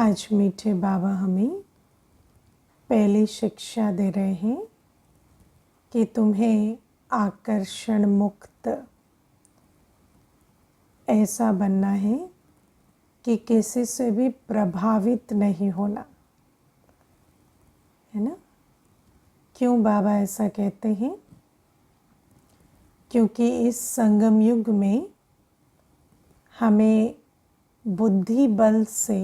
आज मीठे बाबा हमें पहली शिक्षा दे रहे हैं कि तुम्हें आकर्षण मुक्त ऐसा बनना है कि किसी से भी प्रभावित नहीं होना है ना। क्यों बाबा ऐसा कहते हैं? क्योंकि इस संगम युग में हमें बुद्धि बल से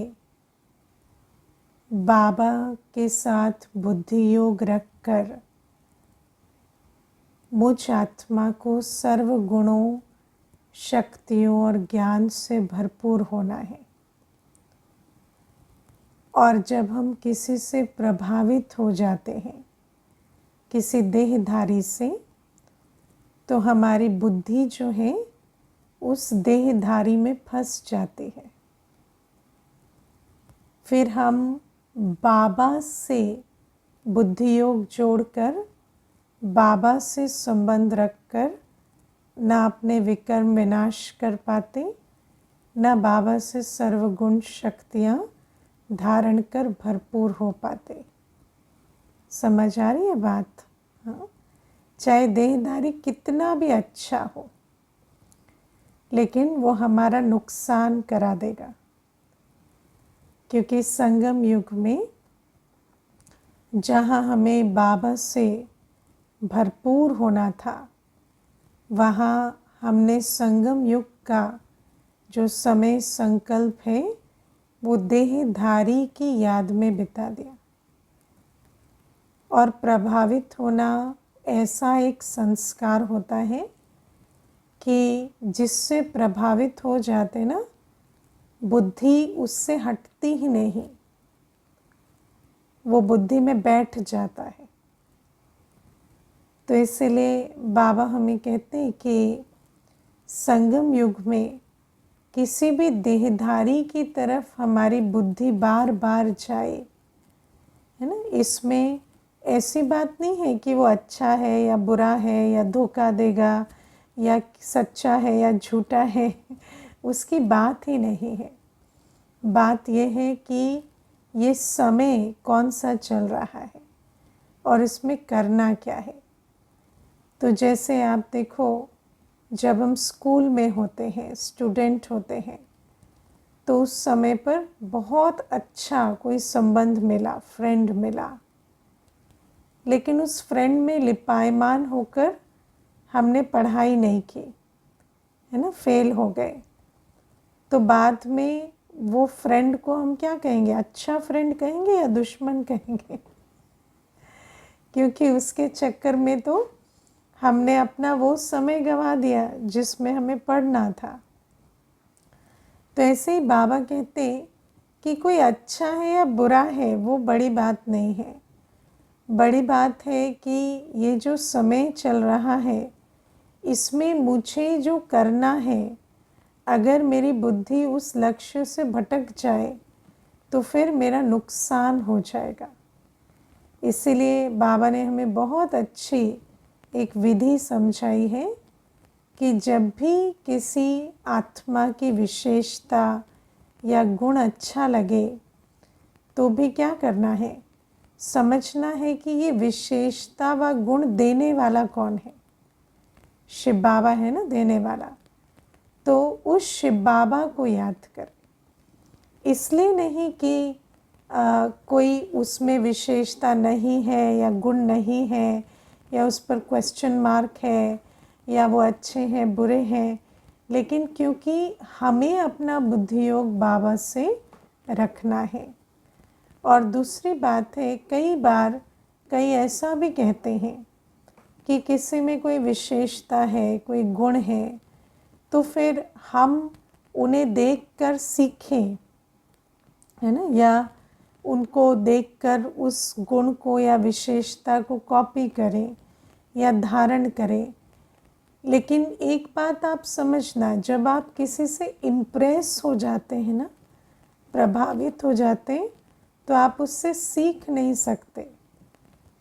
बाबा के साथ बुद्धि योग रखकर मुझ आत्मा को सर्व गुणों, शक्तियों और ज्ञान से भरपूर होना है। और जब हम किसी से प्रभावित हो जाते हैं, किसी देहधारी से, तो हमारी बुद्धि जो है उस देहधारी में फंस जाती है। फिर हम बाबा से बुद्धि योग जोड़कर बाबा से संबंध रखकर ना अपने विकर्म विनाश कर पाते, ना बाबा से सर्वगुण शक्तियाँ धारण कर भरपूर हो पाते। समझ आ रही है बात? हाँ, चाहे देहधारी कितना भी अच्छा हो, लेकिन वो हमारा नुकसान करा देगा। क्योंकि संगम युग में जहाँ हमें बाबा से भरपूर होना था, वहाँ हमने संगम युग का जो समय संकल्प है वो देहधारी की याद में बिता दिया। और प्रभावित होना ऐसा एक संस्कार होता है कि जिससे प्रभावित हो जाते ना, बुद्धि उससे हटती ही नहीं, वो बुद्धि में बैठ जाता है। तो इसलिए बाबा हमें कहते हैं कि संगम युग में किसी भी देहधारी की तरफ हमारी बुद्धि बार बार जाए, है ना। इसमें ऐसी बात नहीं है कि वो अच्छा है या बुरा है या धोखा देगा या सच्चा है या झूठा है, उसकी बात ही नहीं है। बात यह है कि ये समय कौन सा चल रहा है और इसमें करना क्या है। तो जैसे आप देखो, जब हम स्कूल में होते हैं, स्टूडेंट होते हैं, तो उस समय पर बहुत अच्छा कोई संबंध मिला, फ्रेंड मिला, लेकिन उस फ्रेंड में लिपायमान होकर हमने पढ़ाई नहीं की, है ना, फेल हो गए। तो बाद में वो फ्रेंड को हम क्या कहेंगे? अच्छा फ्रेंड कहेंगे या दुश्मन कहेंगे? क्योंकि उसके चक्कर में तो हमने अपना वो समय गंवा दिया जिसमें हमें पढ़ना था। तो ऐसे ही बाबा कहते कि कोई अच्छा है या बुरा है वो बड़ी बात नहीं है। बड़ी बात है कि ये जो समय चल रहा है, इसमें मुझे जो करना है, अगर मेरी बुद्धि उस लक्ष्य से भटक जाए तो फिर मेरा नुकसान हो जाएगा। इसीलिए बाबा ने हमें बहुत अच्छी एक विधि समझाई है कि जब भी किसी आत्मा की विशेषता या गुण अच्छा लगे, तो भी क्या करना है? समझना है कि ये विशेषता व गुण देने वाला कौन है? शिव बाबा है ना, देने वाला। तो उस शिव बाबा को याद कर। इसलिए नहीं कि कोई उसमें विशेषता नहीं है या गुण नहीं है या उस पर क्वेश्चन मार्क है या वो अच्छे हैं बुरे हैं, लेकिन क्योंकि हमें अपना बुद्धि योग बाबा से रखना है। और दूसरी बात है, कई बार कई ऐसा भी कहते हैं कि किसी में कोई विशेषता है, कोई गुण है, तो फिर हम उन्हें देखकर सीखें, है ना, या उनको देखकर उस गुण को या विशेषता को कॉपी करें या धारण करें। लेकिन एक बात आप समझना, जब आप किसी से इम्प्रेस हो जाते हैं ना, प्रभावित हो जाते हैं, तो आप उससे सीख नहीं सकते।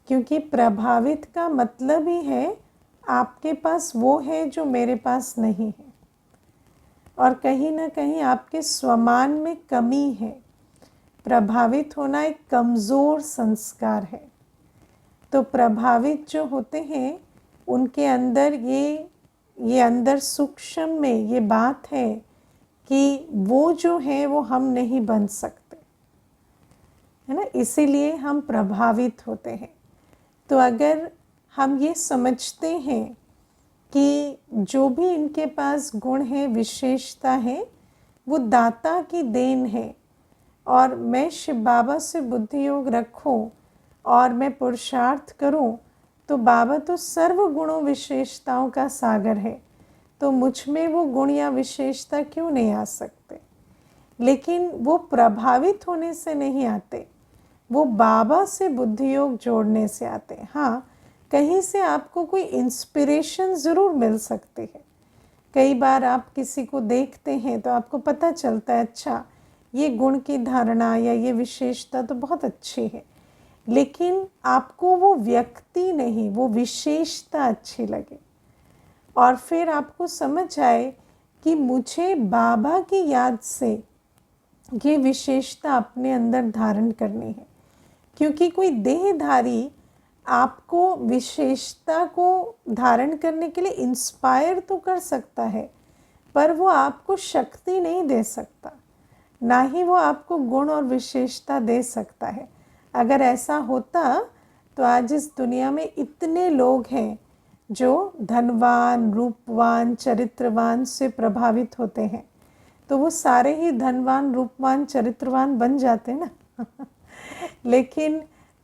क्योंकि प्रभावित का मतलब ही है आपके पास वो है जो मेरे पास नहीं है, और कहीं ना कहीं आपके स्वमान में कमी है। प्रभावित होना एक कमज़ोर संस्कार है। तो प्रभावित जो होते हैं उनके अंदर ये अंदर सूक्ष्म में ये बात है कि वो जो है वो हम नहीं बन सकते, है ना, इसीलिए हम प्रभावित होते हैं। तो अगर हम ये समझते हैं कि जो भी इनके पास गुण है, विशेषता है, वो दाता की देन है, और मैं शिव बाबा से बुद्धि योग रखूं और मैं पुरुषार्थ करूं, तो बाबा तो सर्व गुणों विशेषताओं का सागर है, तो मुझ में वो गुण या विशेषता क्यों नहीं आ सकते। लेकिन वो प्रभावित होने से नहीं आते, वो बाबा से बुद्धि योग जोड़ने से आते हैं। हाँ, कहीं से आपको कोई इंस्पिरेशन ज़रूर मिल सकती है। कई बार आप किसी को देखते हैं तो आपको पता चलता है अच्छा ये गुण की धारणा या ये विशेषता तो बहुत अच्छी है, लेकिन आपको वो व्यक्ति नहीं, वो विशेषता अच्छी लगे, और फिर आपको समझ आए कि मुझे बाबा की याद से ये विशेषता अपने अंदर धारण करनी है। क्योंकि कोई देहधारी आपको विशेषता को धारण करने के लिए इंस्पायर तो कर सकता है, पर वो आपको शक्ति नहीं दे सकता, ना ही वो आपको गुण और विशेषता दे सकता है। अगर ऐसा होता तो आज इस दुनिया में इतने लोग हैं जो धनवान, रूपवान, चरित्रवान से प्रभावित होते हैं, तो वो सारे ही धनवान, रूपवान, चरित्रवान बन जाते ना लेकिन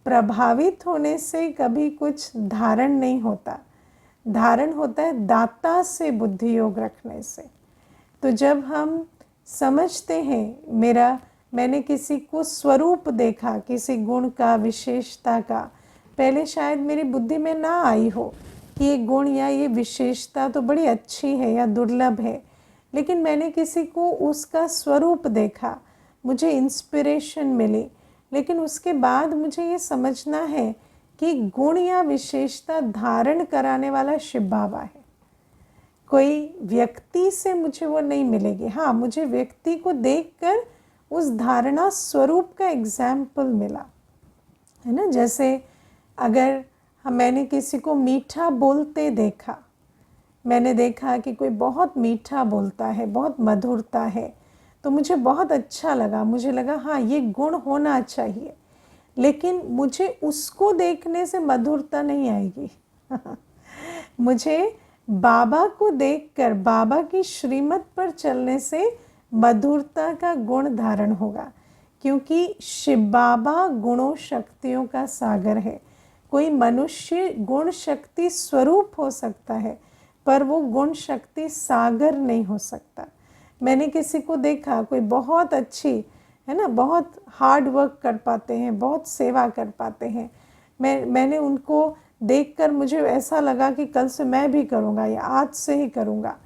प्रभावित होने से कभी कुछ धारण नहीं होता, धारण होता है दाता से बुद्धि योग रखने से। तो जब हम समझते हैं मैंने किसी को स्वरूप देखा, किसी गुण का, विशेषता का, पहले शायद मेरी बुद्धि में ना आई हो कि ये गुण या ये विशेषता तो बड़ी अच्छी है या दुर्लभ है, लेकिन मैंने किसी को उसका स्वरूप देखा, मुझे इंस्पिरेशन मिली, लेकिन उसके बाद मुझे ये समझना है कि गुण या विशेषता धारण कराने वाला शिव बाबा है। कोई व्यक्ति से मुझे वो नहीं मिलेगी। हाँ, मुझे व्यक्ति को देखकर उस धारणा स्वरूप का एग्जाम्पल मिला, है ना। जैसे अगर मैंने किसी को मीठा बोलते देखा, मैंने देखा कि कोई बहुत मीठा बोलता है, बहुत मधुरता है, तो मुझे बहुत अच्छा लगा, मुझे लगा हाँ ये गुण होना चाहिए, लेकिन मुझे उसको देखने से मधुरता नहीं आएगी मुझे बाबा को देखकर, बाबा की श्रीमत पर चलने से मधुरता का गुण धारण होगा, क्योंकि शिव बाबा गुणों शक्तियों का सागर है। कोई मनुष्य गुण शक्ति स्वरूप हो सकता है, पर वो गुण शक्ति सागर नहीं हो सकता। मैंने किसी को देखा, कोई बहुत अच्छी है ना, बहुत हार्ड वर्क कर पाते हैं, बहुत सेवा कर पाते हैं, मैंने उनको देखकर मुझे ऐसा लगा कि कल से मैं भी करूँगा या आज से ही करूँगा,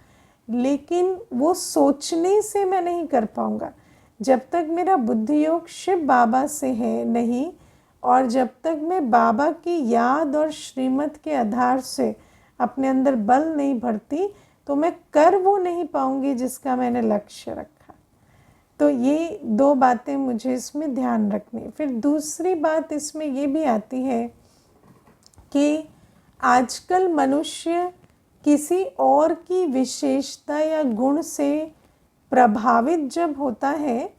लेकिन वो सोचने से मैं नहीं कर पाऊँगा जब तक मेरा बुद्धि योग शिव बाबा से है नहीं, और जब तक मैं बाबा की याद और श्रीमत के आधार से अपने अंदर बल नहीं भरती, तो मैं कर वो नहीं पाऊँगी जिसका मैंने लक्ष्य रखा। तो ये दो बातें मुझे इसमें ध्यान रखनी। फिर दूसरी बात इसमें ये भी आती है कि आजकल मनुष्य किसी और की विशेषता या गुण से प्रभावित जब होता है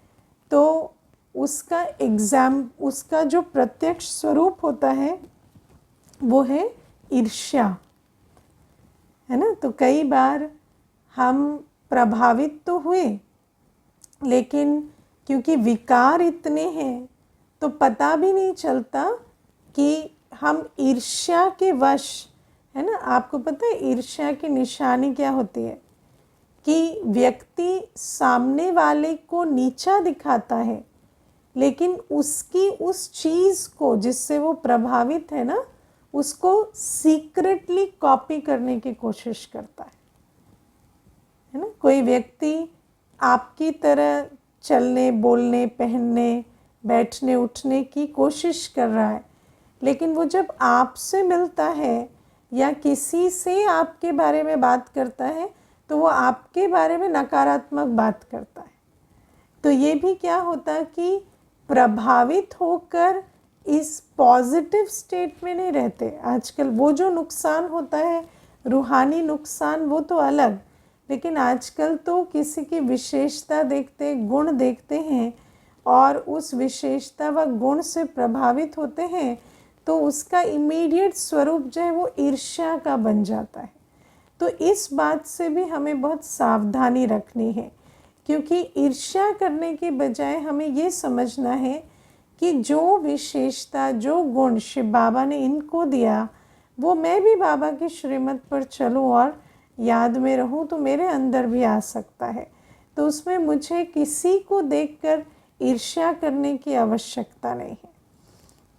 तो उसका जो प्रत्यक्ष स्वरूप होता है वो है ईर्ष्या, है ना। तो कई बार हम प्रभावित तो हुए, लेकिन क्योंकि विकार इतने हैं तो पता भी नहीं चलता कि हम ईर्ष्या के वश, है ना। आपको पता है ईर्ष्या की निशानी क्या होती है, कि व्यक्ति सामने वाले को नीचा दिखाता है, लेकिन उसकी उस चीज़ को जिससे वो प्रभावित है ना, उसको सीक्रेटली कॉपी करने की कोशिश करता है ना। कोई व्यक्ति आपकी तरह चलने, बोलने, पहनने, बैठने, उठने की कोशिश कर रहा है, लेकिन वो जब आपसे मिलता है या किसी से आपके बारे में बात करता है तो वो आपके बारे में नकारात्मक बात करता है। तो ये भी क्या होता कि प्रभावित होकर इस पॉजिटिव स्टेट में नहीं रहते। आजकल वो जो नुकसान होता है, रूहानी नुकसान, वो तो अलग, लेकिन आजकल तो किसी की विशेषता देखते, गुण देखते हैं और उस विशेषता व गुण से प्रभावित होते हैं, तो उसका इमीडिएट स्वरूप जो है वो ईर्ष्या का बन जाता है। तो इस बात से भी हमें बहुत सावधानी रखनी है, क्योंकि ईर्ष्या करने के बजाय हमें ये समझना है कि जो विशेषता, जो गुण शिव बाबा ने इनको दिया, वो मैं भी बाबा की श्रीमत पर चलूँ और याद में रहूँ तो मेरे अंदर भी आ सकता है। तो उसमें मुझे किसी को देखकर ईर्ष्या करने की आवश्यकता नहीं है।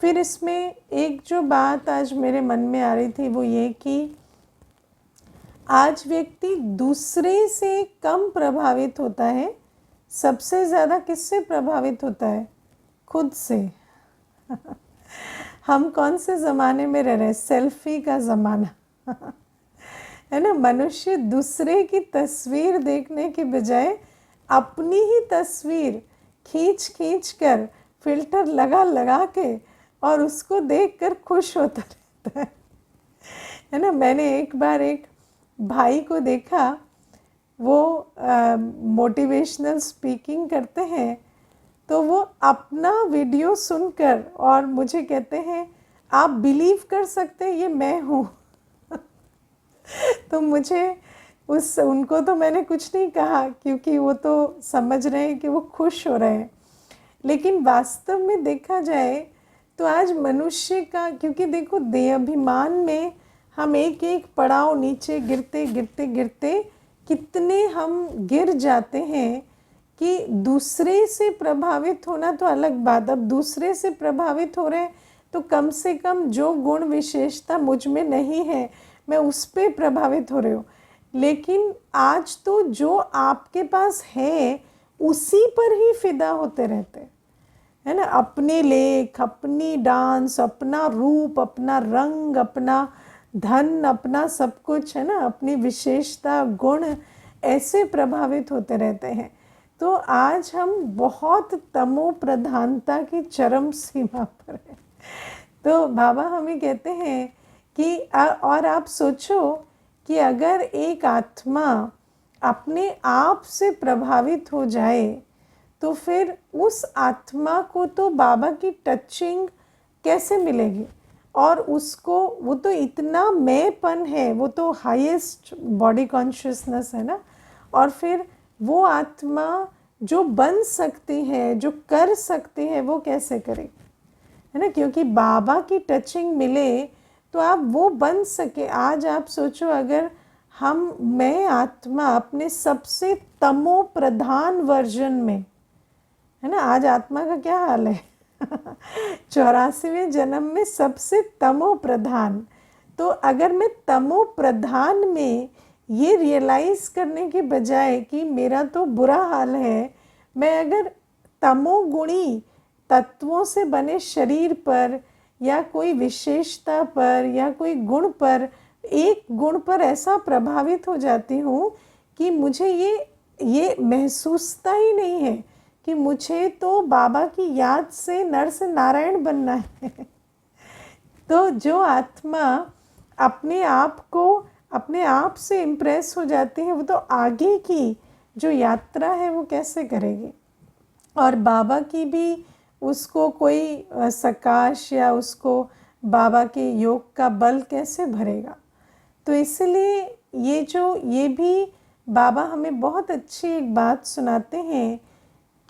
फिर इसमें एक जो बात आज मेरे मन में आ रही थी वो ये कि आज व्यक्ति दूसरे से कम प्रभावित होता है, सबसे ज़्यादा किससे प्रभावित होता है? खुद से। हम कौन से ज़माने में रह रहे हैं? सेल्फी का ज़माना है ना। मनुष्य दूसरे की तस्वीर देखने के बजाय अपनी ही तस्वीर खींच खींच कर, फिल्टर लगा लगा के और उसको देखकर खुश होता रहता है ना। मैंने एक बार एक भाई को देखा, वो मोटिवेशनल स्पीकिंग करते हैं, तो वो अपना वीडियो सुनकर और मुझे कहते हैं आप बिलीव कर सकते हैं ये मैं हूँ। तो मुझे उनको तो मैंने कुछ नहीं कहा, क्योंकि वो तो समझ रहे हैं कि वो खुश हो रहे हैं। लेकिन वास्तव में देखा जाए तो आज मनुष्य का, क्योंकि देखो देहाभिमान में हम एक एक पड़ाव नीचे गिरते गिरते गिरते कितने हम गिर जाते हैं कि दूसरे से प्रभावित होना तो अलग बात। अब दूसरे से प्रभावित हो रहे हैं तो कम से कम जो गुण विशेषता मुझ में नहीं है मैं उस पर प्रभावित हो रही हूँ। लेकिन आज तो जो आपके पास है उसी पर ही फिदा होते रहते है ना। अपने लेख, अपनी डांस, अपना रूप, अपना रंग, अपना धन, अपना सब कुछ है ना, अपनी विशेषता, गुण, ऐसे प्रभावित होते रहते हैं। तो आज हम बहुत तमो प्रधानता की चरम सीमा पर हैं। तो बाबा हमें कहते हैं कि और आप सोचो कि अगर एक आत्मा अपने आप से प्रभावित हो जाए तो फिर उस आत्मा को तो बाबा की टचिंग कैसे मिलेगी। और उसको, वो तो इतना मैंपन है, वो तो हाईएस्ट बॉडी कॉन्शियसनेस है ना। और फिर वो आत्मा जो बन सकती है, जो कर सकती है, वो कैसे करेगी, है ना। क्योंकि बाबा की टचिंग मिले तो आप वो बन सके। आज आप सोचो अगर मैं आत्मा अपने सबसे तमो प्रधान वर्जन में, है ना, आज आत्मा का क्या हाल है 84वें जन्म में सबसे तमो प्रधान। तो अगर मैं तमो प्रधान में ये रियलाइज़ करने के बजाय कि मेरा तो बुरा हाल है, मैं अगर तमोगुणी तत्वों से बने शरीर पर या कोई विशेषता पर या कोई गुण पर, एक गुण पर ऐसा प्रभावित हो जाती हूँ कि मुझे ये महसूसता ही नहीं है कि मुझे तो बाबा की याद से नर से नारायण बनना है। तो जो आत्मा अपने आप को अपने आप से इम्प्रेस हो जाती है, वो तो आगे की जो यात्रा है वो कैसे करेगी। और बाबा की भी उसको कोई सकाश या उसको बाबा के योग का बल कैसे भरेगा। तो इसलिए ये भी बाबा हमें बहुत अच्छी एक बात सुनाते हैं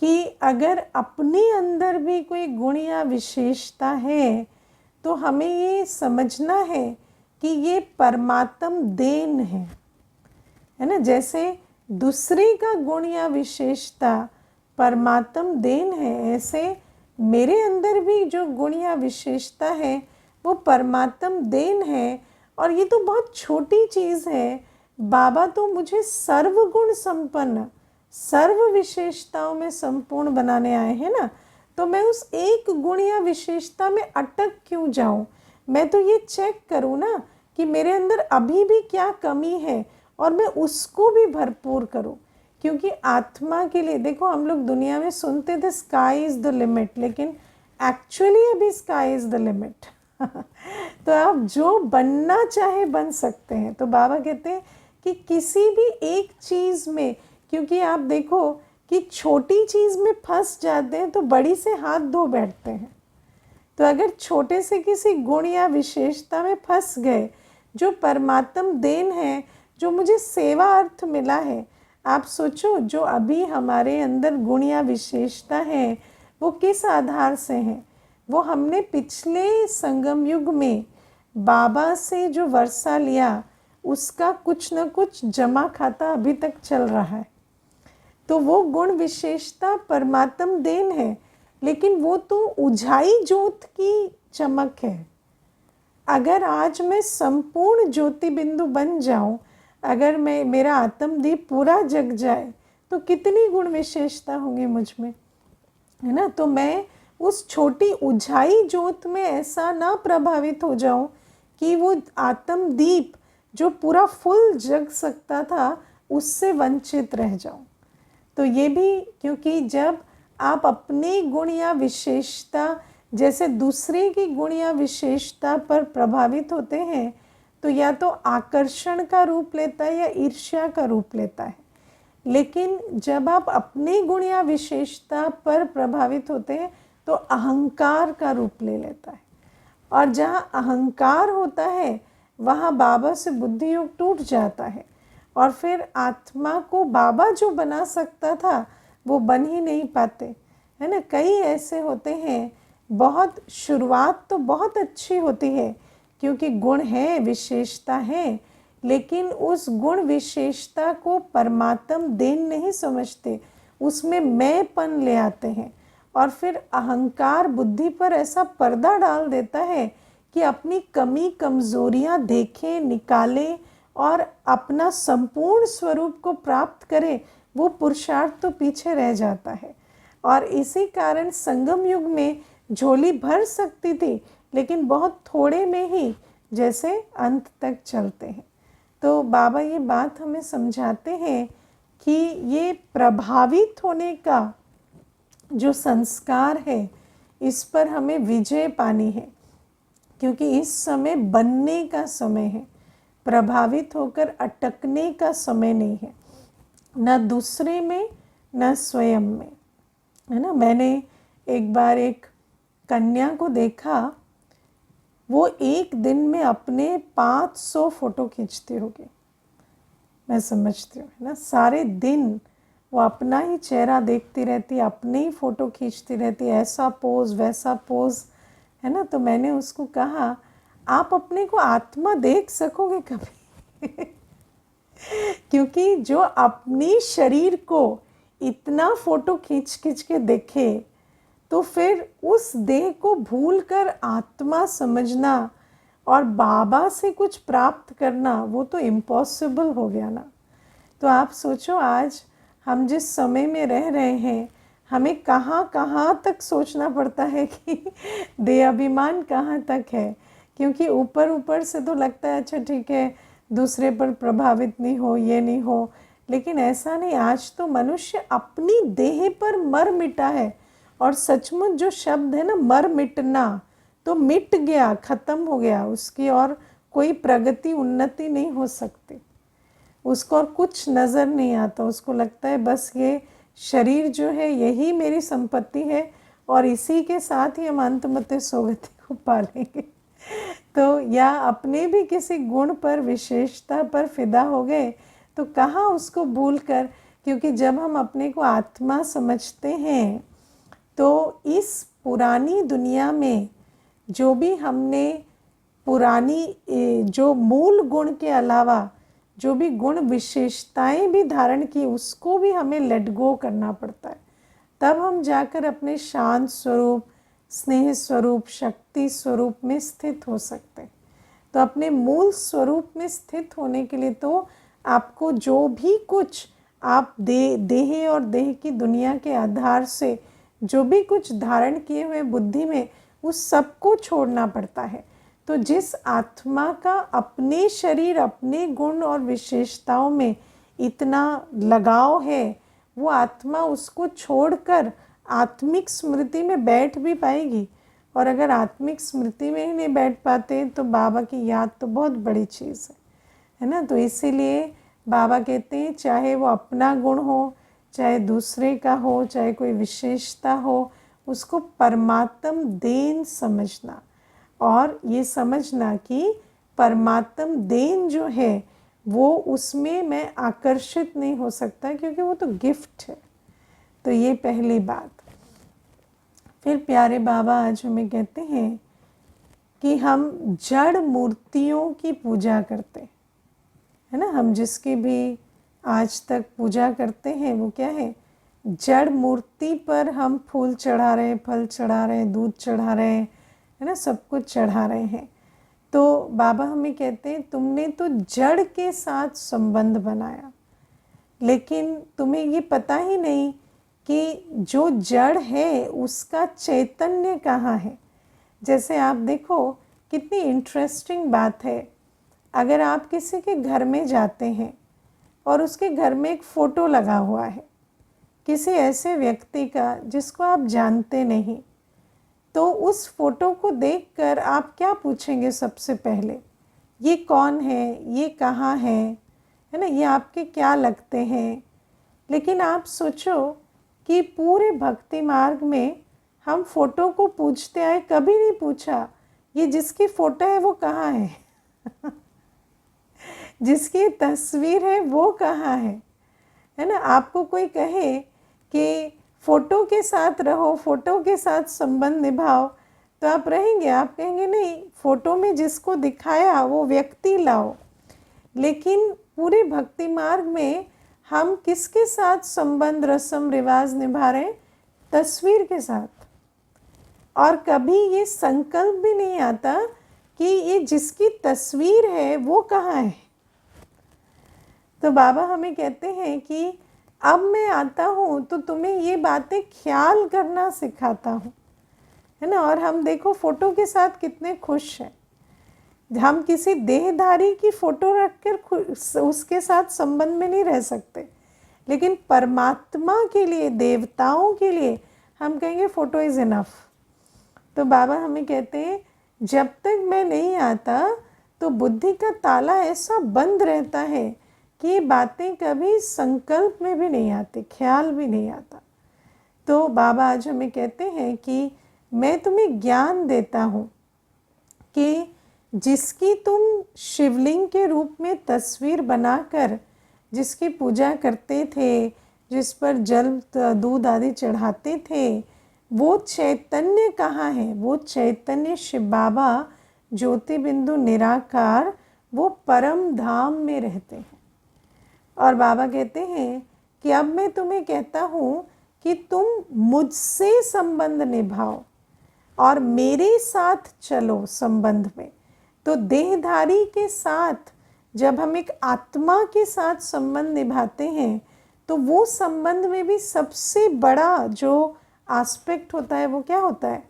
कि अगर अपने अंदर भी कोई गुण या विशेषता है तो हमें ये समझना है कि ये परमात्म देन है ना। जैसे दूसरे का गुण या विशेषता परमात्म देन है, ऐसे मेरे अंदर भी जो गुण या विशेषता है वो परमात्म देन है। और ये तो बहुत छोटी चीज़ है। बाबा तो मुझे सर्वगुण संपन्न, सर्व विशेषताओं में संपूर्ण बनाने आए हैं ना। तो मैं उस एक गुण या विशेषता में अटक क्यों जाऊं। मैं तो ये चेक करूं ना कि मेरे अंदर अभी भी क्या कमी है और मैं उसको भी भरपूर करूं। क्योंकि आत्मा के लिए देखो, हम लोग दुनिया में सुनते थे स्काई इज़ द लिमिट, लेकिन एक्चुअली अभी स्काई इज़ द लिमिट। तो आप जो बनना चाहे बन सकते हैं। तो बाबा कहते हैं कि किसी भी एक चीज़ में, क्योंकि आप देखो कि छोटी चीज़ में फंस जाते हैं तो बड़ी से हाथ धो बैठते हैं। तो अगर छोटे से किसी गुण या विशेषता में फंस गए, जो परमात्म देन है, जो मुझे सेवा अर्थ मिला है, आप सोचो जो अभी हमारे अंदर गुण या विशेषता है वो किस आधार से है? वो हमने पिछले संगम युग में बाबा से जो वर्षा लिया उसका कुछ न कुछ जमा खाता अभी तक चल रहा है। तो वो गुण विशेषता परमात्म देन है, लेकिन वो तो उझाई ज्योत की चमक है। अगर आज मैं संपूर्ण ज्योति बिंदु बन जाऊं, अगर मैं मेरा आत्मदीप पूरा जग जाए, तो कितनी गुण विशेषता होंगी मुझ में, है ना। तो मैं उस छोटी उझाई ज्योत में ऐसा ना प्रभावित हो जाऊं कि वो आत्मदीप जो पूरा फुल जग सकता था उससे वंचित रह जाऊं। तो ये भी, क्योंकि जब आप अपने गुण या विशेषता जैसे दूसरे की गुण या विशेषता पर प्रभावित होते हैं, तो या तो आकर्षण का रूप लेता है या ईर्ष्या का रूप लेता है। लेकिन जब आप अपने गुण या विशेषता पर प्रभावित होते हैं तो अहंकार का रूप ले लेता है। और जहाँ अहंकार होता है वहाँ बाबा से बुद्धि योग टूट जाता है, और फिर आत्मा को बाबा जो बना सकता था वो बन ही नहीं पाते, है ना। कई ऐसे होते हैं, बहुत शुरुआत तो बहुत अच्छी होती है क्योंकि गुण है, विशेषता है, लेकिन उस गुण विशेषता को परमात्म देन नहीं समझते, उसमें मैंपन ले आते हैं, और फिर अहंकार बुद्धि पर ऐसा पर्दा डाल देता है कि अपनी कमी कमजोरियां देखे, निकाले और अपना संपूर्ण स्वरूप को प्राप्त करे, वो पुरुषार्थ तो पीछे रह जाता है। और इसी कारण संगम युग में झोली भर सकती थी, लेकिन बहुत थोड़े में ही जैसे अंत तक चलते हैं। तो बाबा ये बात हमें समझाते हैं कि ये प्रभावित होने का जो संस्कार है, इस पर हमें विजय पानी है, क्योंकि इस समय बनने का समय है, प्रभावित होकर अटकने का समय नहीं है, न दूसरे में न स्वयं में, है ना। मैंने एक बार एक कन्या को देखा, वो एक दिन में अपने 500 फोटो खींचती होगी, मैं समझती हूँ, है ना। सारे दिन वो अपना ही चेहरा देखती रहती, अपने ही फ़ोटो खींचती रहती, ऐसा पोज वैसा पोज, है ना। तो मैंने उसको कहा, आप अपने को आत्मा देख सकोगे कभी? क्योंकि जो अपनी शरीर को इतना फ़ोटो खींच खींच के देखे, तो फिर उस देह को भूलकर आत्मा समझना और बाबा से कुछ प्राप्त करना, वो तो इम्पॉसिबल हो गया ना। तो आप सोचो, आज हम जिस समय में रह रहे हैं, हमें कहाँ कहाँ तक सोचना पड़ता है कि देह अभिमान कहाँ तक है, क्योंकि ऊपर ऊपर से तो लगता है अच्छा ठीक है, दूसरे पर प्रभावित नहीं हो, ये नहीं हो, लेकिन ऐसा नहीं। आज तो मनुष्य अपनी देह पर मर मिटा है, और सचमुच जो शब्द है ना, मर मिटना, तो मिट गया, ख़त्म हो गया, उसकी और कोई प्रगति उन्नति नहीं हो सकती, उसको और कुछ नज़र नहीं आता। उसको लगता है बस ये शरीर जो है यही मेरी संपत्ति है, और इसी के साथ ही हम अंतमते सोगति को पालेंगे। तो या अपने भी किसी गुण पर, विशेषता पर फिदा हो गए, तो कहाँ उसको भूल कर, क्योंकि जब हम अपने को आत्मा समझते हैं तो इस पुरानी दुनिया में जो भी हमने पुरानी जो मूल गुण के अलावा जो भी गुण विशेषताएं भी धारण की, उसको भी हमें लेट गो करना पड़ता है। तब हम जाकर अपने शांत स्वरूप, स्नेह स्वरूप, शक्ति स्वरूप में स्थित हो सकते हैं। तो अपने मूल स्वरूप में स्थित होने के लिए तो आपको जो भी कुछ आप देह और देह की दुनिया के आधार से जो भी कुछ धारण किए हुए बुद्धि में, उस सबको छोड़ना पड़ता है। तो जिस आत्मा का अपने शरीर, अपने गुण और विशेषताओं में इतना लगाव है, वो आत्मा उसको छोड़कर आत्मिक स्मृति में बैठ भी पाएगी। और अगर आत्मिक स्मृति में ही नहीं बैठ पाते तो बाबा की याद तो बहुत बड़ी चीज़ है ना। तो इसीलिए बाबा कहते हैं चाहे वो अपना गुण हो, चाहे दूसरे का हो, चाहे कोई विशेषता हो, उसको परमात्म देन समझना और ये समझना कि परमात्म देन जो है वो उसमें मैं आकर्षित नहीं हो सकता क्योंकि वो तो गिफ्ट है। तो ये पहली बात। फिर प्यारे बाबा आज हमें कहते हैं कि हम जड़ मूर्तियों की पूजा करते है ना। हम जिसकी भी आज तक पूजा करते हैं वो क्या है, जड़ मूर्ति पर हम फूल चढ़ा रहे हैं, फल चढ़ा रहे हैं, दूध चढ़ा रहे हैं, है ना, सब कुछ चढ़ा रहे हैं। तो बाबा हमें कहते हैं तुमने तो जड़ के साथ संबंध बनाया, लेकिन तुम्हें ये पता ही नहीं कि जो जड़ है उसका चैतन्य कहाँ है। जैसे आप देखो कितनी इंटरेस्टिंग बात है, अगर आप किसी के घर में जाते हैं और उसके घर में एक फ़ोटो लगा हुआ है किसी ऐसे व्यक्ति का जिसको आप जानते नहीं, तो उस फोटो को देखकर आप क्या पूछेंगे सबसे पहले, ये कौन है, ये कहाँ है ना, ये आपके क्या लगते हैं। लेकिन आप सोचो कि पूरे भक्ति मार्ग में हम फोटो को पूछते आए, कभी नहीं पूछा ये जिसकी फ़ोटो है वो कहाँ है जिसकी तस्वीर है वो कहाँ है ना। आपको कोई कहे कि फ़ोटो के साथ रहो, फ़ोटो के साथ संबंध निभाओ, तो आप रहेंगे? आप कहेंगे नहीं, फ़ोटो में जिसको दिखाया वो व्यक्ति लाओ। लेकिन पूरे भक्ति मार्ग में हम किसके साथ संबंध रस्म रिवाज निभा रहे हैं? तस्वीर के साथ। और कभी ये संकल्प भी नहीं आता कि ये जिसकी तस्वीर है वो कहाँ है। तो बाबा हमें कहते हैं कि अब मैं आता हूँ तो तुम्हें ये बातें ख्याल करना सिखाता हूँ, है ना। और हम देखो फ़ोटो के साथ कितने खुश हैं। हम किसी देहधारी की फ़ोटो रखकर उसके साथ संबंध में नहीं रह सकते, लेकिन परमात्मा के लिए, देवताओं के लिए हम कहेंगे फ़ोटो इज़ इनफ। तो बाबा हमें कहते हैं जब तक मैं नहीं आता तो बुद्धि का ताला ऐसा बंद रहता है कि ये बातें कभी संकल्प में भी नहीं आती, ख्याल भी नहीं आता। तो बाबा आज हमें कहते हैं कि मैं तुम्हें ज्ञान देता हूँ कि जिसकी तुम शिवलिंग के रूप में तस्वीर बनाकर जिसकी पूजा करते थे, जिस पर जल दूध आदि चढ़ाते थे, वो चैतन्य कहाँ है? वो चैतन्य शिव बाबा ज्योति बिंदु निराकार वो परम धाम में रहते हैं। और बाबा कहते हैं कि अब मैं तुम्हें कहता हूँ कि तुम मुझसे संबंध निभाओ और मेरे साथ चलो संबंध में। तो देहधारी के साथ जब हम एक आत्मा के साथ संबंध निभाते हैं तो वो संबंध में भी सबसे बड़ा जो एस्पेक्ट होता है वो क्या होता है?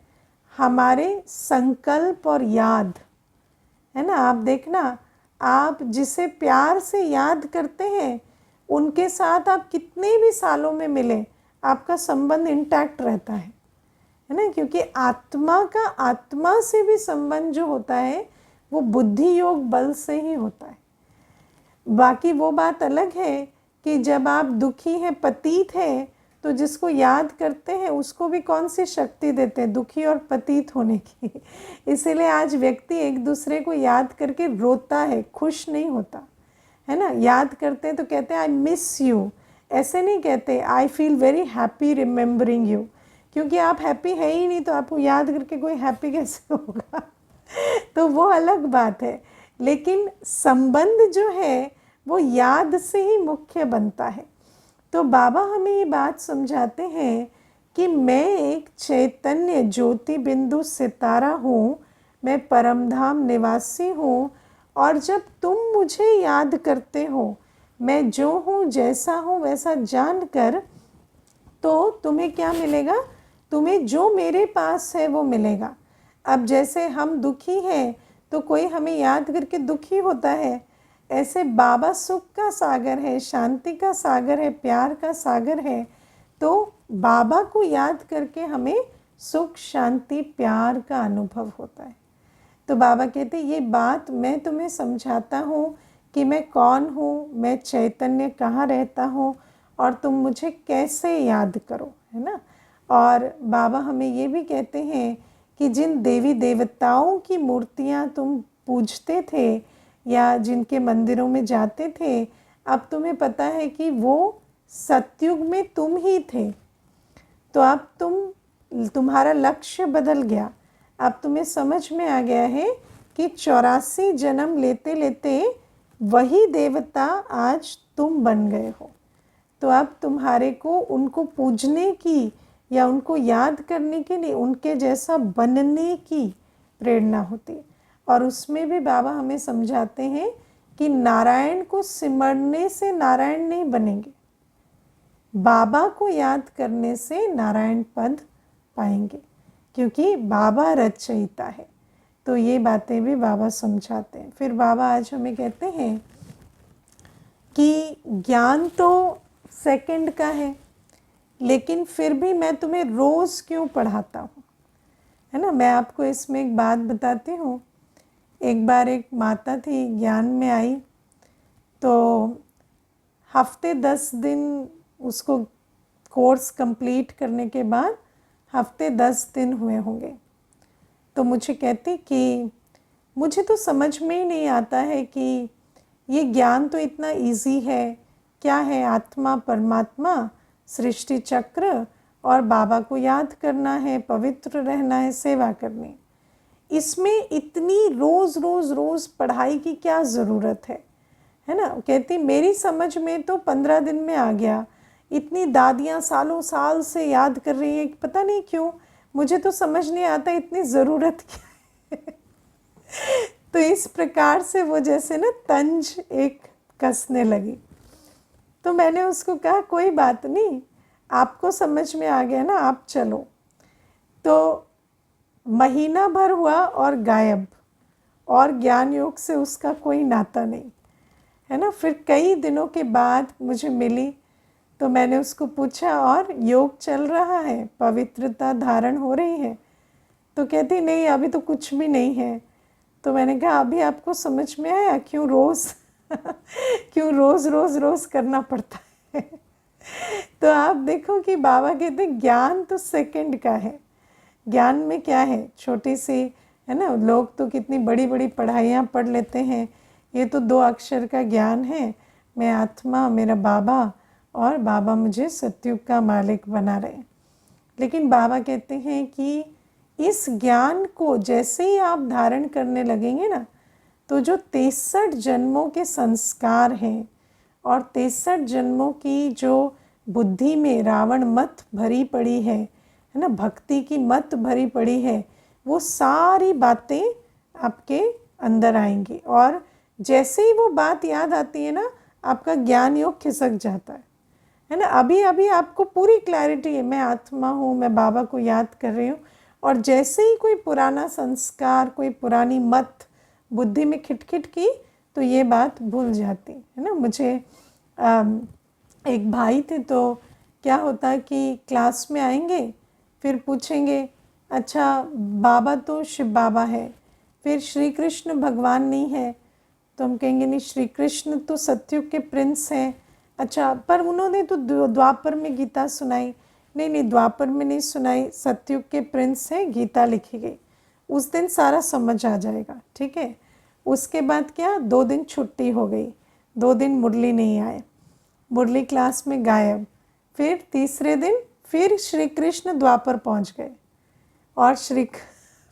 हमारे संकल्प और याद, है ना। आप देखना, आप जिसे प्यार से याद करते हैं उनके साथ आप कितने भी सालों में मिले आपका संबंध इंटैक्ट रहता है ना। क्योंकि आत्मा का आत्मा से भी संबंध जो होता है वो बुद्धि योग बल से ही होता है। बाकी वो बात अलग है कि जब आप दुखी हैं, पतित हैं, तो जिसको याद करते हैं उसको भी कौन सी शक्ति देते हैं? दुखी और पतित होने की। इसीलिए आज व्यक्ति एक दूसरे को याद करके रोता है, खुश नहीं होता, है ना। याद करते हैं तो कहते हैं आई मिस यू, ऐसे नहीं कहते I feel very happy remembering you, क्योंकि आप हैप्पी है ही नहीं तो आपको याद करके कोई हैप्पी कैसे होगा तो वो अलग बात है। लेकिन संबंध जो है वो याद से ही मुख्य बनता है। तो बाबा हमें ये बात समझाते हैं कि मैं एक चैतन्य ज्योति बिंदु सितारा हूँ, मैं परमधाम निवासी हूँ, और जब तुम मुझे याद करते हो, मैं जो हूँ जैसा हूँ वैसा जानकर, तो तुम्हें क्या मिलेगा? तुम्हें जो मेरे पास है वो मिलेगा। अब जैसे हम दुखी हैं तो कोई हमें याद करके दुखी होता है, ऐसे बाबा सुख का सागर है, शांति का सागर है, प्यार का सागर है, तो बाबा को याद करके हमें सुख, शांति, प्यार का अनुभव होता है। तो बाबा कहते ये बात मैं तुम्हें समझाता हूँ कि मैं कौन हूँ, मैं चैतन्य कहाँ रहता हूँ और तुम मुझे कैसे याद करो, है ना। और बाबा हमें ये भी कहते हैं कि जिन देवी देवताओं की मूर्तियाँ तुम पूजते थे या जिनके मंदिरों में जाते थे, अब तुम्हें पता है कि वो सतयुग में तुम ही थे। तो अब तुम्हारा लक्ष्य बदल गया। अब तुम्हें समझ में आ गया है कि 84 जन्म लेते लेते वही देवता आज तुम बन गए हो। तो अब तुम्हारे को उनको पूजने की या उनको याद करने के लिए उनके जैसा बनने की प्रेरणा होती है। और उसमें भी बाबा हमें समझाते हैं कि नारायण को सिमरने से नारायण नहीं बनेंगे, बाबा को याद करने से नारायण पद पाएंगे, क्योंकि बाबा रचयिता है। तो ये बातें भी बाबा समझाते हैं। फिर बाबा आज हमें कहते हैं कि ज्ञान तो सेकंड का है, लेकिन फिर भी मैं तुम्हें रोज़ क्यों पढ़ाता हूँ, है ना। मैं आपको इसमें एक बात बताती हूँ। एक बार एक माता थी, ज्ञान में आई, तो हफ्ते 10 दिन उसको कोर्स कंप्लीट करने के बाद हफ्ते 10 दिन हुए होंगे। तो मुझे कहती कि मुझे तो समझ में ही नहीं आता है कि ये ज्ञान तो इतना इजी है, क्या है आत्मा, परमात्मा, सृष्टि चक्र और बाबा को याद करना है, पवित्र रहना है, सेवा करनी, इसमें इतनी रोज़ रोज़ रोज़ पढ़ाई की क्या ज़रूरत है ना। कहती मेरी समझ में तो 15 दिन में आ गया, इतनी दादियाँ सालों साल से याद कर रही हैं, पता नहीं क्यों मुझे तो समझ नहीं आता इतनी ज़रूरत क्या है। तो इस प्रकार से वो जैसे ना तंज एक कसने लगी। तो मैंने उसको कहा कोई बात नहीं, आपको समझ में आ गया ना, आप चलो। तो महीना भर हुआ और गायब, और ज्ञान योग से उसका कोई नाता नहीं, है ना। फिर कई दिनों के बाद मुझे मिली, तो मैंने उसको पूछा और योग चल रहा है, पवित्रता धारण हो रही है। तो कहती नहीं अभी तो कुछ भी नहीं है। तो मैंने कहा अभी आपको समझ में आया क्यों रोज़ क्यों रोज़ रोज़ रोज़ करना पड़ता है। तो आप देखो कि बाबा कहते ज्ञान तो सेकंड का है। ज्ञान में क्या है, छोटी सी, है ना, लोग तो कितनी बड़ी बड़ी पढ़ाइयाँ पढ़ लेते हैं, ये तो 2 अक्षर का ज्ञान है, मैं आत्मा, मेरा बाबा, और बाबा मुझे सतयुग का मालिक बना रहे। लेकिन बाबा कहते हैं कि इस ज्ञान को जैसे ही आप धारण करने लगेंगे ना, तो जो 63 जन्मों के संस्कार हैं और 63 जन्मों की जो बुद्धि में रावण मत भरी पड़ी है ना, भक्ति की मत भरी पड़ी है, वो सारी बातें आपके अंदर आएंगी। और जैसे ही वो बात याद आती है ना, आपका ज्ञान योग खिसक जाता है ना। अभी अभी आपको पूरी क्लैरिटी है, मैं आत्मा हूँ, मैं बाबा को याद कर रही हूँ, और जैसे ही कोई पुराना संस्कार, कोई पुरानी मत बुद्धि में खिटखिट की, तो ये बात भूल जाती है ना। मुझे एक भाई थे, तो क्या होता कि क्लास में आएंगे, फिर पूछेंगे अच्छा बाबा तो शिव बाबा है, फिर श्री कृष्ण भगवान नहीं है। तो हम कहेंगे नहीं, श्री कृष्ण तो सतयुग के प्रिंस हैं। अच्छा पर उन्होंने तो द्वापर में गीता सुनाई। नहीं नहीं, द्वापर में नहीं सुनाई, सतयुग के प्रिंस है, गीता लिखी गई। उस दिन सारा समझ आ जाएगा, ठीक है। उसके बाद क्या, 2 दिन छुट्टी हो गई, 2 दिन मुरली नहीं आए, मुरली क्लास में गायब। फिर तीसरे दिन फिर श्री कृष्ण द्वापर पहुंच गए, और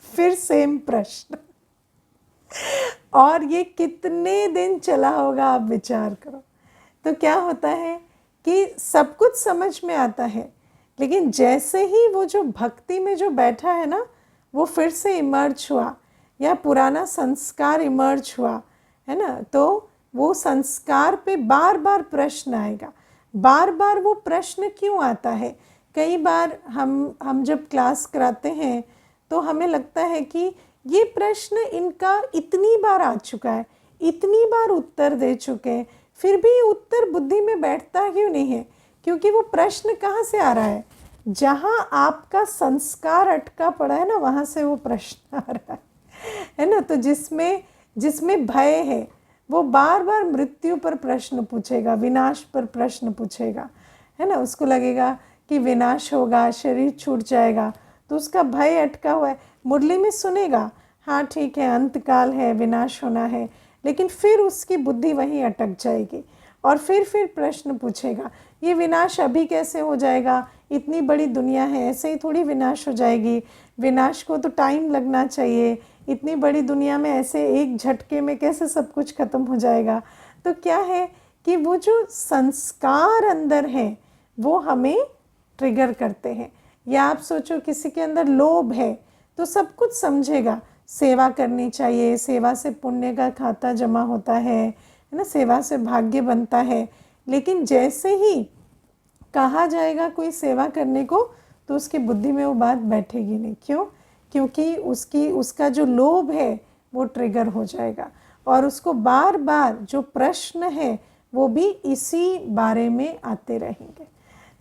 फिर सेम प्रश्न। और ये कितने दिन चला होगा, आप विचार करो। तो क्या होता है कि सब कुछ समझ में आता है, लेकिन जैसे ही वो जो भक्ति में जो बैठा है ना, वो फिर से इमर्ज हुआ, या पुराना संस्कार इमर्ज हुआ, है ना, तो वो संस्कार पे बार बार प्रश्न आएगा। बार बार वो प्रश्न क्यों आता है, कई बार हम जब क्लास कराते हैं तो हमें लगता है कि ये प्रश्न इनका इतनी बार आ चुका है, इतनी बार उत्तर दे चुके हैं, फिर भी उत्तर बुद्धि में बैठता क्यों नहीं है? क्योंकि वो प्रश्न कहाँ से आ रहा है? जहाँ आपका संस्कार अटका पड़ा है ना, वहाँ से वो प्रश्न आ रहा है ना। तो जिसमें भय है वो बार बार मृत्यु पर प्रश्न पूछेगा, विनाश पर प्रश्न पूछेगा, है ना। उसको लगेगा कि विनाश होगा, शरीर छूट जाएगा, तो उसका भय अटका हुआ है। मुरली में सुनेगा, हाँ ठीक है, अंतकाल है, विनाश होना है, लेकिन फिर उसकी बुद्धि वहीं अटक जाएगी और फिर प्रश्न पूछेगा, ये विनाश अभी कैसे हो जाएगा? इतनी बड़ी दुनिया है, ऐसे ही थोड़ी विनाश हो जाएगी, विनाश को तो टाइम लगना चाहिए, इतनी बड़ी दुनिया में ऐसे एक झटके में कैसे सब कुछ खत्म हो जाएगा? तो क्या है कि वो जो संस्कार अंदर है वो हमें ट्रिगर करते हैं। या आप सोचो किसी के अंदर लोभ है तो सब कुछ समझेगा, सेवा करनी चाहिए, सेवा से पुण्य का खाता जमा होता है ना, सेवा से भाग्य बनता है, लेकिन जैसे ही कहा जाएगा कोई सेवा करने को तो उसकी बुद्धि में वो बात बैठेगी नहीं। क्यों? क्योंकि उसका जो लोभ है वो ट्रिगर हो जाएगा और उसको बार बार जो प्रश्न है वो भी इसी बारे में आते रहेंगे।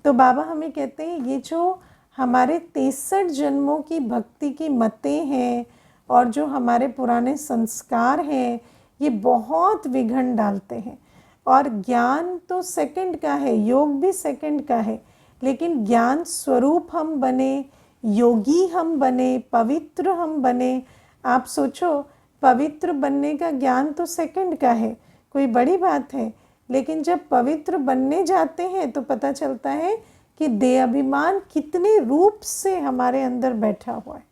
तो बाबा हमें कहते हैं ये जो हमारे 63 जन्मों की भक्ति की मतें हैं और जो हमारे पुराने संस्कार हैं, ये बहुत विघ्न डालते हैं। और ज्ञान तो सेकंड का है, योग भी सेकंड का है, लेकिन ज्ञान स्वरूप हम बने, योगी हम बने, पवित्र हम बने। आप सोचो, पवित्र बनने का ज्ञान तो सेकंड का है, कोई बड़ी बात है, लेकिन जब पवित्र बनने जाते हैं तो पता चलता है कि देह अभिमान कितने रूप से हमारे अंदर बैठा हुआ है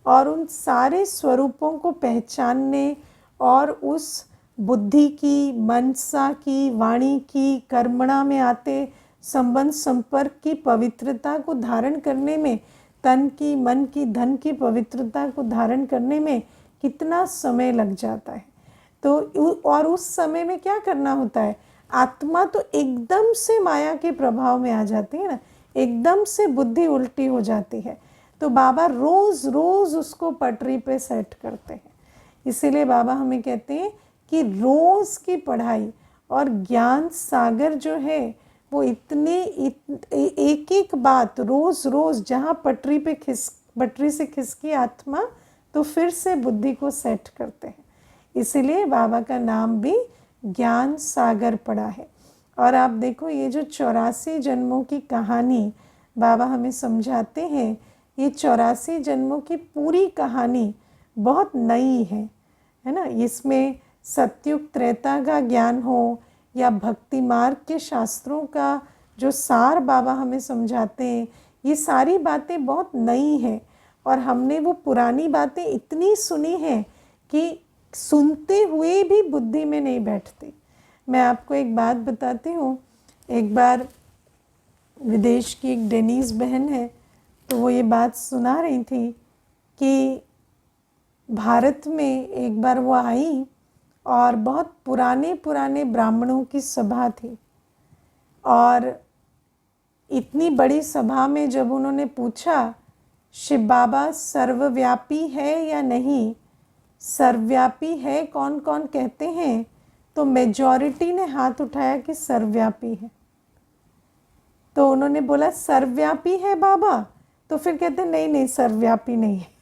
और उन सारे स्वरूपों को पहचानने और उस बुद्धि की, मनसा की, वाणी की, कर्मणा में आते संबंध संपर्क की पवित्रता को धारण करने में, तन की, मन की, धन की पवित्रता को धारण करने में कितना समय लग जाता है। तो और उस समय में क्या करना होता है? आत्मा तो एकदम से माया के प्रभाव में आ जाती है ना, एकदम से बुद्धि उल्टी हो जाती है। तो बाबा रोज रोज उसको पटरी पे सेट करते हैं। इसीलिए बाबा हमें कहते हैं कि रोज की पढ़ाई और ज्ञान सागर जो है वो एक एक बात रोज रोज, जहाँ पटरी से खिसकी आत्मा, तो फिर से बुद्धि को सेट करते हैं। इसीलिए बाबा का नाम भी ज्ञान सागर पड़ा है। और आप देखो, ये जो 84 जन्मों की कहानी बाबा हमें समझाते हैं, ये 84 जन्मों की पूरी कहानी बहुत नई है ना। इसमें सत्युग त्रेता का ज्ञान हो या भक्ति मार्ग के शास्त्रों का जो सार बाबा हमें समझाते हैं, ये सारी बातें बहुत नई हैं और हमने वो पुरानी बातें इतनी सुनी हैं कि सुनते हुए भी बुद्धि में नहीं बैठती। मैं आपको एक बात बताती हूँ। एक बार विदेश की एक डेनीज बहन है, तो वो ये बात सुना रही थी कि भारत में एक बार वो आई और बहुत पुराने पुराने ब्राह्मणों की सभा थी और इतनी बड़ी सभा में जब उन्होंने पूछा, शिव बाबा सर्वव्यापी है या नहीं, सर्वव्यापी है कौन कौन कहते हैं, तो मेजॉरिटी ने हाथ उठाया कि सर्वव्यापी है। तो उन्होंने बोला सर्वव्यापी है बाबा, तो फिर कहते नहीं नहीं सर्वव्यापी नहीं है।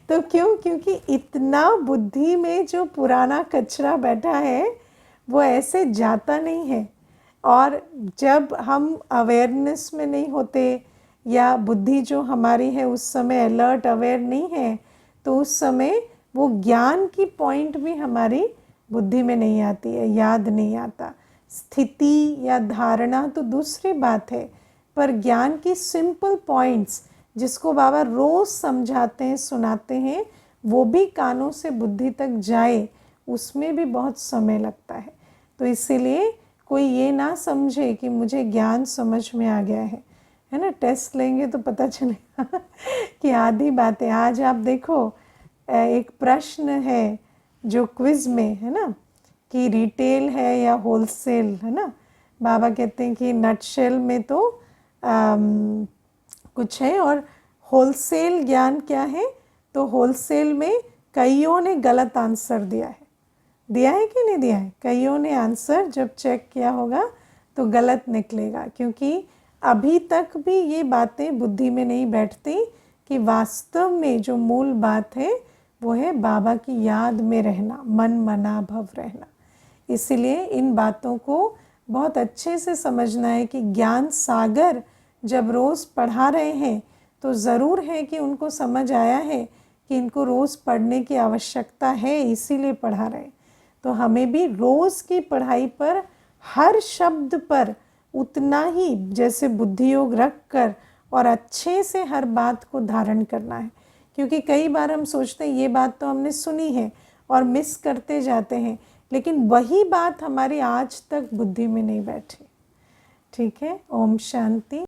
तो क्यों? क्योंकि इतना बुद्धि में जो पुराना कचरा बैठा है वो ऐसे जाता नहीं है। और जब हम अवेयरनेस में नहीं होते या बुद्धि जो हमारी है उस समय अलर्ट अवेयर नहीं है, तो उस समय वो ज्ञान की पॉइंट भी हमारी बुद्धि में नहीं आती है, याद नहीं आता। स्थिति या धारणा तो दूसरी बात है, पर ज्ञान की सिंपल पॉइंट्स जिसको बाबा रोज़ समझाते हैं, सुनाते हैं, वो भी कानों से बुद्धि तक जाए, उसमें भी बहुत समय लगता है। तो इसीलिए कोई ये ना समझे कि मुझे ज्ञान समझ में आ गया है ना। टेस्ट लेंगे तो पता चलेगा कि आधी बातें। आज आप देखो, एक प्रश्न है जो क्विज़ में है ना कि रिटेल है या होलसेल, है ना। बाबा कहते हैं कि नटशेल में तो कुछ है और होलसेल ज्ञान क्या है, तो होलसेल में कईयों ने गलत आंसर दिया है। दिया है कि नहीं दिया है? कईयों ने आंसर जब चेक किया होगा तो गलत निकलेगा, क्योंकि अभी तक भी ये बातें बुद्धि में नहीं बैठती कि वास्तव में जो मूल बात है वो है बाबा की याद में रहना, मन मना भव रहना। इसलिए इन बातों को बहुत अच्छे से समझना है कि ज्ञान सागर जब रोज़ पढ़ा रहे हैं तो ज़रूर है कि उनको समझ आया है कि इनको रोज़ पढ़ने की आवश्यकता है, इसीलिए पढ़ा रहे हैं। तो हमें भी रोज़ की पढ़ाई पर हर शब्द पर उतना ही जैसे बुद्धि योग रख कर और अच्छे से हर बात को धारण करना है, क्योंकि कई बार हम सोचते हैं ये बात तो हमने सुनी है और मिस करते जाते हैं, लेकिन वही बात हमारी आज तक बुद्धि में नहीं बैठी। ठीक है, ओम शांति।